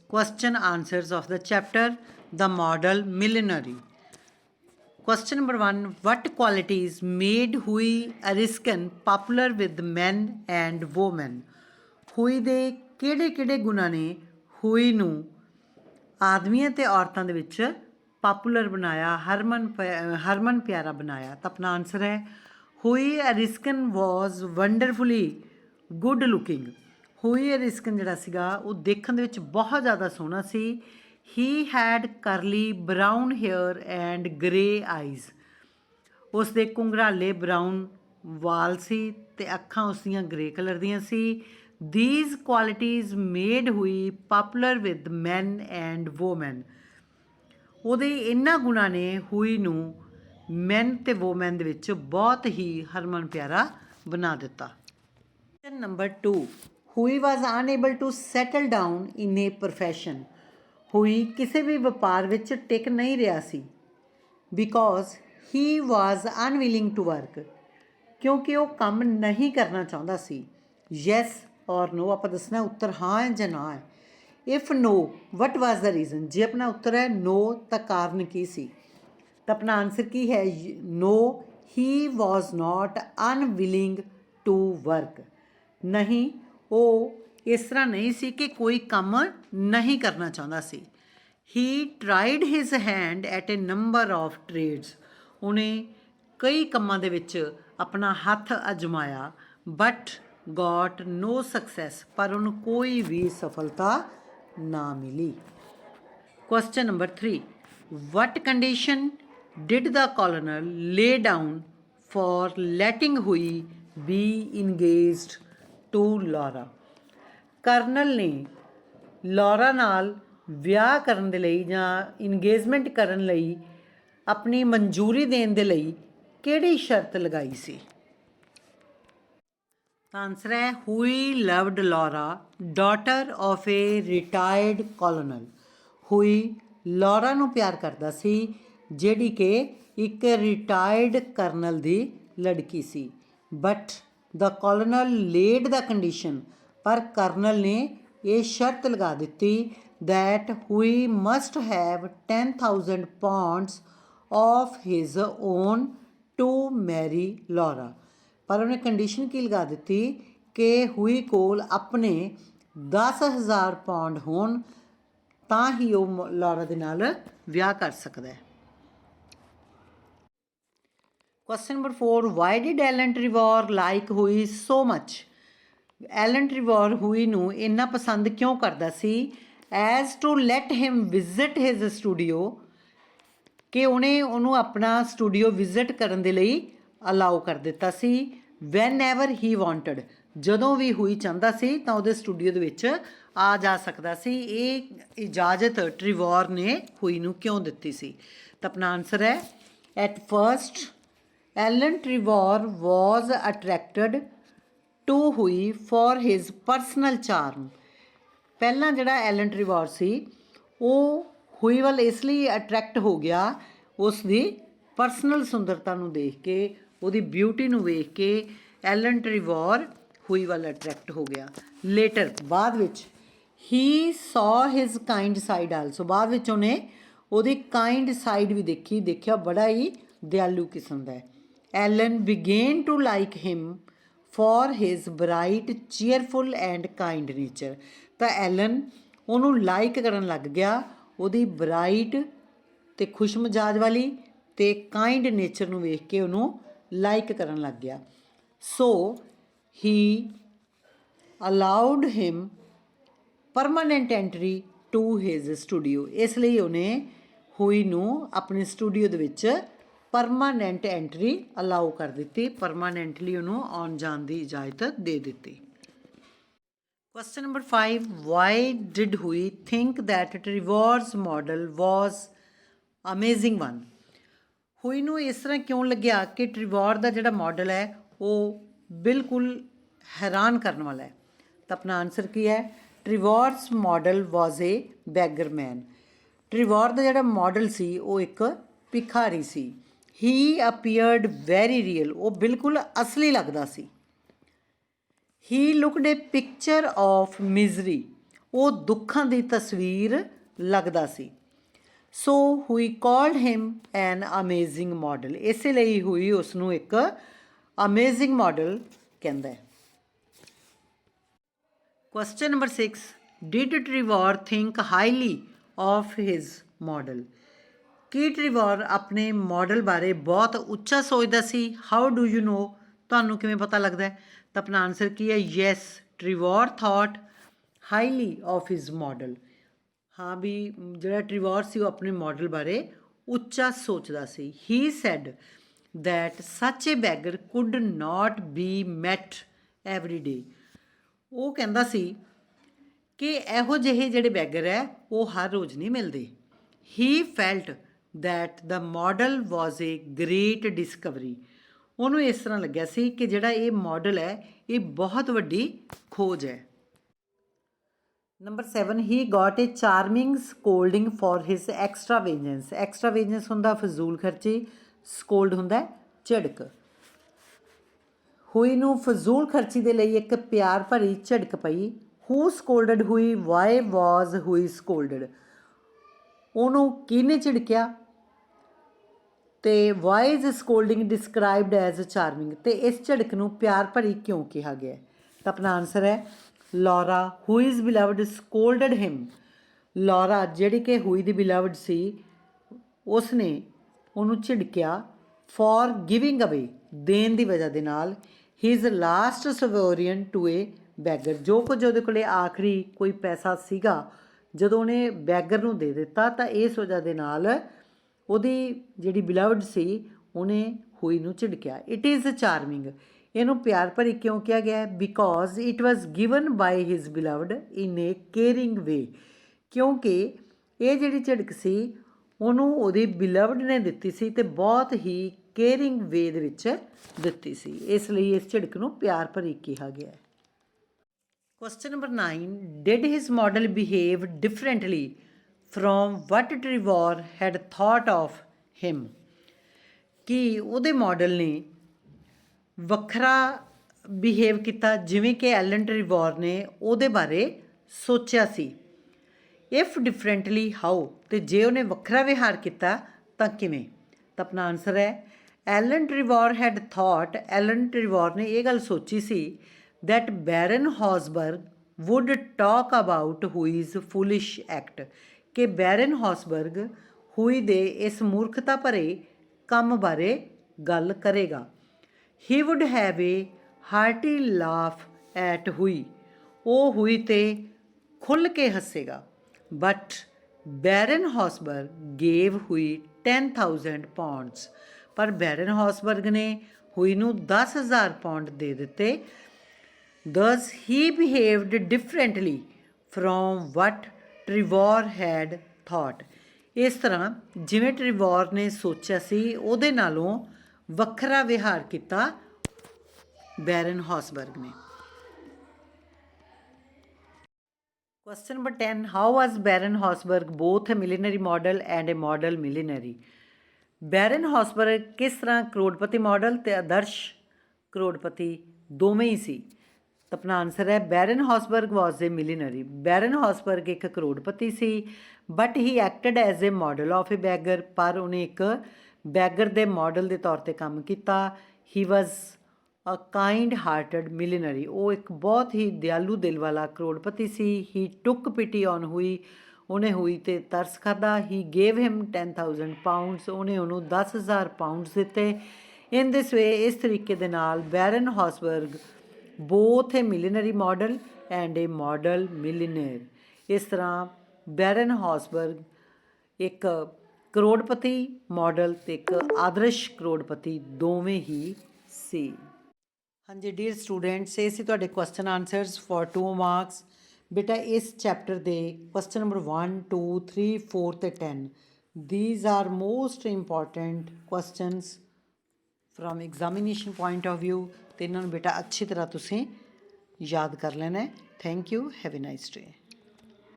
Question answers of the chapter The Model Millionary. Question number 1. What qualities made Hui Ariskan popular with men and women? Hui ਦੇ ਕਿਹੜੇ ਗੁਣਾਂ ਨੇ Hui ਨੂੰ ਆਦਮੀਆਂ ਤੇ ਔਰਤਾਂ ਦੇ ਵਿੱਚ ਪਪੂਲਰ ਬਣਾਇਆ, ਹਰਮਨ ਪਿਆਰਾ ਬਣਾਇਆ? ਤਾਂ ਆਪਣਾ ਆਨਸਰ ਹੈ Hui Ariskan was wonderfully good looking. Hui Ariskan ਜਿਹੜਾ ਸੀਗਾ ਉਹ ਦੇਖਣ ਦੇ ਵਿੱਚ ਬਹੁਤ ਜ਼ਿਆਦਾ ਸੋਹਣਾ ਸੀ. He had curly brown hair and grey eyes. ਉਸ ਦੇ ਘੁੰਘਰਾਲੇ ਬਰਾਊਨ ਵਾਲ ਸੀ ਤੇ ਅੱਖਾਂ ਉਸ ਦੀਆਂ ਗ੍ਰੇ ਕਲਰ ਦੀਆਂ ਸੀ. These qualities made Hui popular with men and women. ਉਹਦੇ ਇਹਨਾਂ ਗੁਣਾਂ ਨੇ Hui ਨੂੰ ਮੈਨ ਤੇ ਵੋਮੈਨ ਦੇ ਵਿੱਚ ਬਹੁਤ ਹੀ ਹਰਮਨ ਪਿਆਰਾ ਬਣਾ ਦਿੱਤਾ. Question number 2. Hui was unable to settle down in a profession. Hui ਕਿਸੇ ਵੀ ਵਪਾਰ ਵਿੱਚ ਟਿਕ ਨਹੀਂ ਰਿਹਾ ਸੀ. Because he was unwilling to work. ਕਿਉਂਕਿ ਉਹ ਕੰਮ ਨਹੀਂ ਕਰਨਾ ਚਾਹੁੰਦਾ ਸੀ. Yes or no ਆਪਾਂ ਦੱਸਣਾ ਉੱਤਰ ਹਾਂ ਹੈ ਜਾਂ ਨਾ ਹੈ. If no, what was the reason? ਜੇ ਆਪਣਾ ਉੱਤਰ ਹੈ no ਤਾਂ ਕਾਰਨ ਕੀ ਸੀ? ਤਾਂ ਆਪਣਾ ਆਨਸਰ ਕੀ ਹੈ? No, he was not unwilling to work. ਨਹੀਂ, ਉਹ ਇਸ ਤਰ੍ਹਾਂ ਨਹੀਂ ਸੀ ਕਿ ਕੋਈ ਕੰਮ ਨਹੀਂ ਕਰਨਾ ਚਾਹੁੰਦਾ ਸੀ. He tried his hand at a number of trades. ਉਹਨੇ ਕਈ ਕੰਮਾਂ ਦੇ ਵਿੱਚ ਆਪਣਾ ਹੱਥ ਅਜਮਾਇਆ but got no success. ਪਰ ਉਹਨੂੰ ਕੋਈ ਵੀ ਸਫਲਤਾ ਨਾ ਮਿਲੀ. Question number 3. What condition did the colonel lay down for letting Hui be engaged to Laura? Colonel ਨੇ ਲੌਰਾ ਨਾਲ ਵਿਆਹ ਕਰਨ ਦੇ ਲਈ ਜਾਂ ਇੰਗੇਜਮੈਂਟ ਕਰਨ ਲਈ ਆਪਣੀ ਮਨਜ਼ੂਰੀ ਦੇਣ ਦੇ ਲਈ ਕਿਹੜੀ ਸ਼ਰਤ ਲਗਾਈ ਸੀ? ਤਾਂ ਆਨਸਰ ਹੈ Hui loved Laura, daughter of a retired colonel. Hui Laura ਨੂੰ ਪਿਆਰ ਕਰਦਾ ਸੀ ਜਿਹੜੀ ਕਿ ਇੱਕ ਰਿਟਾਇਰਡ ਕਰਨਲ ਦੀ ਲੜਕੀ ਸੀ. ਬਟ ਦ ਕੋਲੋਨਲ ਲੇਡ ਦਾ ਕੰਡੀਸ਼ਨ, ਪਰ ਕਰਨਲ ਨੇ ਇਹ ਸ਼ਰਤ ਲਗਾ ਦਿੱਤੀ that Hui must have 10,000 pounds of his own to marry Laura. ਪਰ ਉਹਨੇ ਕੰਡੀਸ਼ਨ ਕੀ ਲਗਾ ਦਿੱਤੀ ਕਿ Hui ਕੋਲ ਆਪਣੇ 10,000 ਪਾਉਂਡ ਹੋਣ ਤਾਂ ਹੀ ਉਹ ਲੌਰਾ ਦੇ ਨਾਲ ਵਿਆਹ ਕਰ ਸਕਦਾ ਹੈ. Question number 4. Why did Alan Trevor like Hui so much? Alan Trevor Hui ਨੂੰ ਇੰਨਾ ਪਸੰਦ ਕਿਉਂ ਕਰਦਾ ਸੀ? As to let him visit his studio, ਕਿ ਉਹਨੂੰ ਆਪਣਾ ਸਟੂਡੀਓ ਵਿਜ਼ਿਟ ਕਰਨ ਦੇ ਲਈ ਅਲਾਓ ਕਰ ਦਿੱਤਾ ਸੀ. ਵੈਨ ਐਵਰ ਹੀ ਵਾਂਟਡ, ਜਦੋਂ ਵੀ Hui ਚਾਹੁੰਦਾ ਸੀ ਤਾਂ ਉਹਦੇ ਸਟੂਡੀਓ ਦੇ ਵਿੱਚ ਆ ਜਾ ਸਕਦਾ ਸੀ. ਇਹ ਇਜਾਜ਼ਤ ਟ੍ਰੀਵੋਰ ਨੇ Hui ਨੂੰ ਕਿਉਂ ਦਿੱਤੀ ਸੀ? ਤਾਂ ਆਪਣਾ ਆਨਸਰ ਹੈ at first Alan Trevor was attracted to Hui for his personal charm. ਪਹਿਲਾਂ ਜਿਹੜਾ ਐਲਨ ਟ੍ਰੀਵੋਰ ਸੀ ਉਹ Hui ਵੱਲ ਇਸ ਲਈ ਅਟਰੈਕਟ ਹੋ ਗਿਆ ਉਸ ਦੀ ਪਰਸਨਲ ਸੁੰਦਰਤਾ ਨੂੰ ਦੇਖ ਕੇ, ਉਹਦੀ ਬਿਊਟੀ ਨੂੰ ਵੇਖ ਕੇ ਐਲਨ ਟ੍ਰੀਵੋਰ Hui ਵੱਲ ਅਟਰੈਕਟ ਹੋ ਗਿਆ. ਲੇਟਰ, ਬਾਅਦ ਵਿੱਚ he saw his kind side also. ਬਾਅਦ ਵਿੱਚ ਉਹਨੇ ਉਹਦੀ ਕਾਈਂਡ ਸਾਈਡ ਵੀ ਦੇਖਿਆ ਬੜਾ ਹੀ ਦਿਆਲੂ ਕਿਸਮ ਦਾ ਹੈ. Alan began to like him for his bright, cheerful and kind nature. ਤਾਂ ਐਲਨ ਉਹਨੂੰ ਲਾਈਕ ਕਰਨ ਲੱਗ ਗਿਆ ਉਹਦੀ ਬਰਾਈਟ ਤੇ ਖੁਸ਼ ਮਿਜਾਜ ਵਾਲੀ ਤੇ ਕਾਈਂਡ ਨੇਚਰ ਨੂੰ ਵੇਖ ਕੇ ਉਹਨੂੰ ਲਾਈਕ ਕਰਨ ਲੱਗ ਗਿਆ. So he allowed him permanent entry to his studio. ਇਸ ਲਈ ਉਹਨੇ Hui ਨੂੰ ਆਪਣੇ ਸਟੂਡੀਓ ਦੇ ਵਿੱਚ ਪਰਮਾਨੈਂਟ ਐਂਟਰੀ ਅਲਾਉ ਕਰ ਦਿੱਤੀ, ਪਰਮਾਨੈਂਟਲੀ ਉਹਨੂੰ ਆਉਣ ਜਾਣ ਦੀ ਇਜਾਜ਼ਤ ਦੇ ਦਿੱਤੀ. Question number 5. Why did Hui think that Trevor's model was amazing one? Hui ਨੂੰ ਇਸ ਤਰ੍ਹਾਂ ਕਿਉਂ ਲੱਗਿਆ ਕਿ ਟ੍ਰੀਵੋਰ ਦਾ ਜਿਹੜਾ ਮਾਡਲ ਹੈ ਉਹ ਬਿਲਕੁਲ ਹੈਰਾਨ ਕਰਨ ਵਾਲਾ ਹੈ? ਤਾਂ ਆਪਣਾ ਆਨਸਰ ਕੀ ਹੈ? ਟ੍ਰੀਵੋਰਸ ਮਾਡਲ ਵਾਜ਼ ਏ ਬੈਗਰ ਮੈਨ. ਟ੍ਰੀਵੋਰ ਦਾ ਜਿਹੜਾ ਮਾਡਲ ਸੀ ਉਹ ਇੱਕ ਭਿਖਾਰੀ ਸੀ. He appeared very real. ਉਹ ਬਿਲਕੁਲ ਅਸਲੀ ਲੱਗਦਾ ਸੀ. He looked a picture of misery. ਉਹ ਦੁੱਖਾਂ ਦੀ ਤਸਵੀਰ ਲੱਗਦਾ ਸੀ। ਸੋ ਹੁਈ called him an amazing model, ਇਸੇ ਲਈ ਹੁਈ ਉਸ ਨੂੰ ਇੱਕ ਅਮੇਜ਼ਿੰਗ ਮਾਡਲ ਕਹਿੰਦਾ ਹੈ। Question number 6, did Trevor think highly of his model? ਕੀ ਟ੍ਰੀਵੋਰ ਆਪਣੇ ਮਾਡਲ ਬਾਰੇ ਬਹੁਤ ਉੱਚਾ ਸੋਚਦਾ ਸੀ? ਹਾਊ ਡੂ ਯੂ ਨੋ, ਤੁਹਾਨੂੰ ਕਿਵੇਂ ਪਤਾ ਲੱਗਦਾ ਹੈ? ਤਾਂ ਆਪਣਾ ਆਨਸਰ ਕੀ ਹੈ? Yes, Trevor thought highly of his model. ਹਾਂ ਵੀ ਜਿਹੜਾ ਟ੍ਰੀਵੋਰ ਸੀ ਉਹ ਆਪਣੇ ਮਾਡਲ ਬਾਰੇ ਉੱਚਾ ਸੋਚਦਾ ਸੀ। ਹੀ said that such a beggar could not be met every day. ਉਹ ਕਹਿੰਦਾ ਸੀ ਕਿ ਇਹੋ ਜਿਹੇ ਜਿਹੜੇ ਬੈਗਰ ਹੈ ਉਹ ਹਰ ਰੋਜ਼ ਨਹੀਂ ਮਿਲਦੇ। He felt that the model was a great discovery. ਉਹਨੂੰ ਇਸ ਤਰ੍ਹਾਂ ਲੱਗਿਆ ਸੀ ਕਿ ਜਿਹੜਾ ਇਹ ਮਾਡਲ ਹੈ ਇਹ ਬਹੁਤ ਵੱਡੀ ਖੋਜ ਹੈ। Number 7, he got a charming scolding for his extravagance. Extravagance ਹੁੰਦਾ ਫਜ਼ੂਲ ਖਰਚੀ, ਸਕੋਲਡ ਹੁੰਦਾ ਝਿੜਕ। ਹੁਈ ਨੂੰ ਫਜ਼ੂਲ ਖਰਚੀ ਦੇ ਲਈ ਇੱਕ ਪਿਆਰ ਭਰੀ ਝਿੜਕ ਪਈ। ਹੂ ਸਕੋਲਡਡ ਹੁਈ, ਵਾਈ ਵਾਜ਼ ਹੁਈ ਸਕੋਲਡਡ? ਉਹਨੂੰ ਕਿਹਨੇ ਝਿੜਕਿਆ? ਤੇ why is scolding described as charming, ਤੇ ਇਸ ਝਿੜਕ ਨੂੰ ਪਿਆਰ ਭਰੀ ਕਿਉਂ ਕਿਹਾ ਗਿਆ? ਤਾਂ ਆਪਣਾ ਆਨਸਰ ਹੈ Laura, who is beloved scolded him. Laura ਜਿਹੜੀ ਕਿ ਹੁਈ ਦੀ ਬਿਲਵਡ ਸੀ, ਉਸ ਨੇ ਉਹਨੂੰ ਝਿੜਕਿਆ ਫॉर ਗਿਵਿੰਗ ਅਵੇ, ਦੇਣ ਦੀ ਵਜ੍ਹਾ ਦੇ ਨਾਲ, his last sovereign to a beggar, ਜੋ ਕੁਝ ਉਹਦੇ ਕੋਲ ਆਖਰੀ ਕੋਈ ਪੈਸਾ ਸੀਗਾ ਜਦੋਂ ਉਹਨੇ ਬੈਗਰ ਨੂੰ ਦੇ ਦਿੱਤਾ, ਤਾਂ ਇਸ ਵਜ੍ਹਾ ਦੇ ਨਾਲ ਉਹਦੀ ਜਿਹੜੀ ਬਿਲਵਡ ਸੀ ਉਹਨੇ ਹੁਈ ਨੂੰ ਝਿੜਕਿਆ। ਇਟ ਇਜ਼ ਚਾਰਮਿੰਗ, ਇਹਨੂੰ ਪਿਆਰ ਭਰੀ ਕਿਉਂ ਕਿਹਾ ਗਿਆ? Because it was given by his beloved in a caring way, ਕਿਉਂਕਿ ਇਹ ਜਿਹੜੀ ਝਿੜਕ ਸੀ ਉਹਨੂੰ ਉਹਦੀ ਬਿਲਵਡ ਨੇ ਦਿੱਤੀ ਸੀ ਅਤੇ ਬਹੁਤ ਹੀ ਕੇਅਰਿੰਗ ਵੇ ਦੇ ਵਿੱਚ ਦਿੱਤੀ ਸੀ, ਇਸ ਲਈ ਇਸ ਝਿੜਕ ਨੂੰ ਪਿਆਰ ਭਰੀ ਕਿਹਾ ਗਿਆ ਹੈ। Question number 9, did his model behave differently from what Trevor had thought of him? ਕਿ ਉਹਦੇ ਮਾਡਲ ਨੇ ਵੱਖਰਾ ਬਿਹੇਵ ਕੀਤਾ ਜਿਵੇਂ ਕਿ ਐਲਨ ਟ੍ਰੀਵੋਰ ਨੇ ਉਹਦੇ ਬਾਰੇ ਸੋਚਿਆ ਸੀ। ਇਫ ਡਿਫਰੈਂਟਲੀ ਹਾਊ, ਅਤੇ ਜੇ ਉਹਨੇ ਵੱਖਰਾ ਵਿਹਾਰ ਕੀਤਾ ਤਾਂ ਕਿਵੇਂ? ਤਾਂ ਆਪਣਾ ਆਨਸਰ ਹੈ Alan Trevor had thought, Alan Trevor ਨੇ ਇਹ ਗੱਲ ਸੋਚੀ ਸੀ that Baron Hausberg would talk about Hughie's foolish act, ਕਿ ਬੈਰਨ ਹੌਸਬਰਗ ਹੁਈ ਦੇ ਇਸ ਮੂਰਖਤਾ ਭਰੇ ਕੰਮ ਬਾਰੇ ਗੱਲ ਕਰੇਗਾ। He would have a hearty laugh at Hughie, ਉਹ ਹੁਈ 'ਤੇ ਖੁੱਲ੍ਹ ਕੇ ਹੱਸੇਗਾ। ਬਟ ਬੈਰਨ ਹੌਸਬਰਗ ਗੇਵ ਹੁਈ 10,000 ਪਾਉਂਡਸ, ਪਰ ਬੈਰਨ ਹੌਸਬਰਗ ਨੇ ਹੁਈ ਨੂੰ 10,000 ਪਾਉਂਡ ਦੇ ਦਿੱਤੇ। Thus he behaved differently from what Trevor had thought, ਇਸ ਤਰ੍ਹਾਂ ਜਿਵੇਂ ਟ੍ਰੀਵੋਰ ਨੇ ਸੋਚਿਆ ਸੀ ਉਹਦੇ ਨਾਲੋਂ ਵੱਖਰਾ ਵਿਹਾਰ ਕੀਤਾ ਬੈਰਨ ਹੌਸਬਰਗ ਨੇ। Question number 10, how was Baron Hausberg both a millionaire model and a model millionaire? Baron Hausberg ਕਿਸ ਤਰ੍ਹਾਂ ਕਰੋੜਪਤੀ ਮਾਡਲ ਅਤੇ ਆਦਰਸ਼ ਕਰੋੜਪਤੀ ਦੋਵੇਂ ਹੀ ਸੀ? ਤਾਂ ਆਪਣਾ ਆਨਸਰ ਹੈ ਬੈਰਨ ਹੌਸਬਰਗ ਵਾਜ਼ ਏ ਮਿਲੀਨਰੀ। ਬੈਰਨ ਹੌਸਬਰਗ ਇੱਕ ਕਰੋੜਪਤੀ ਸੀ, but he acted as a model of a beggar, ਪਰ ਉਹਨੇ ਇੱਕ ਬੈਗਰ ਦੇ ਮਾਡਲ ਦੇ ਤੌਰ 'ਤੇ ਕੰਮ ਕੀਤਾ। ਹੀ ਵਾਜ਼ ਅ ਕਾਈਂਡ ਹਾਰਟਡ ਮਿਲੀਨਰੀ, ਉਹ ਇੱਕ ਬਹੁਤ ਹੀ ਦਿਆਲੂ ਦਿਲ ਵਾਲਾ ਕਰੋੜਪਤੀ ਸੀ। ਹੀ ਟੁੱਕ ਪਿਟੀ ਔਨ ਹੁਈ, ਉਹਨੇ ਹੁਈ 'ਤੇ ਤਰਸ ਖਾਧਾ। ਹੀ ਗੇਵ ਹਿਮ 10,000 ਪਾਊਂਡਸ, ਉਹਨੇ ਉਹਨੂੰ 10,000 ਪਾਊਂਡਸ ਦਿੱਤੇ। ਇਨ ਦਿਸ ਵੇ, ਇਸ ਤਰੀਕੇ ਦੇ ਨਾਲ ਬੈਰਨ Hausberg both A ਮਿਲੀਨਰੀ model and A model ਮਿਲੀਨੇਰ, ਇਸ ਤਰ੍ਹਾਂ ਬੈਰਨ ਹੌਸਬਰਗ ਇੱਕ ਕਰੋੜਪਤੀ ਮਾਡਲ ਅਤੇ ਇੱਕ ਆਦਰਸ਼ ਕਰੋੜਪਤੀ ਦੋਵੇਂ ਹੀ ਸੀ। ਹਾਂਜੀ ਡੀਅਰ ਸਟੂਡੈਂਟਸ, ਇਹ ਸੀ ਤੁਹਾਡੇ ਕੁਐਸਚਨ ਆਨਸਰਸ ਫॉर 2 ਮਾਰਕਸ। ਬੇਟਾ ਇਸ ਚੈਪਟਰ ਦੇ ਕੁਐਸਚਨ ਨੰਬਰ 1, 2, 3, 4 ਅਤੇ 10 these are most important questions from examination point of view, ਅਤੇ ਇਹਨਾਂ ਨੂੰ ਬੇਟਾ ਅੱਛੀ ਤਰ੍ਹਾਂ ਤੁਸੀਂ ਯਾਦ ਕਰ ਲੈਣਾ ਹੈ। Thank you, have a nice day.